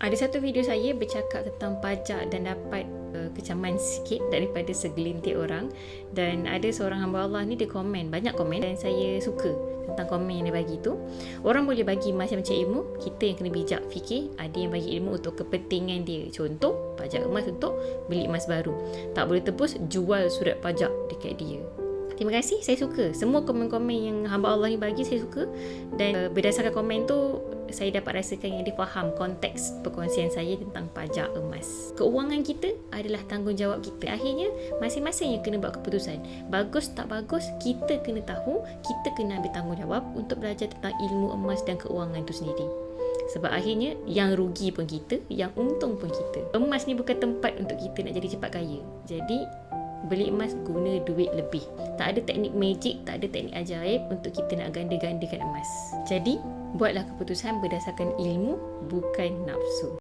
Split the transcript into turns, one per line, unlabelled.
Ada satu video saya bercakap tentang pajak dan dapat kecaman sikit daripada segelintir orang, dan ada seorang hamba Allah ni dia komen, banyak komen, dan saya suka tentang komen yang dia bagi tu. Orang boleh bagi macam-macam ilmu, kita yang kena bijak fikir. Ada yang bagi ilmu untuk kepentingan dia, contoh pajak emas untuk beli emas baru, tak boleh tebus jual surat pajak dekat dia. Terima kasih, saya suka semua komen-komen yang hamba Allah ni bagi, saya suka. Dan berdasarkan komen tu, saya dapat rasakan yang dia faham konteks perkongsian saya tentang pajak emas. Keuangan kita adalah tanggungjawab kita. Akhirnya masing-masing yang kena buat keputusan. Bagus tak bagus, kita kena tahu, kita kena ambil tanggungjawab untuk belajar tentang ilmu emas dan keuangan itu sendiri. Sebab akhirnya yang rugi pun kita, yang untung pun kita. Emas ni bukan tempat untuk kita nak jadi cepat kaya. Jadi beli emas guna duit lebih. Tak ada teknik magic, tak ada teknik ajaib untuk kita nak ganda-gandakan emas. Jadi buatlah keputusan berdasarkan ilmu, bukan nafsu.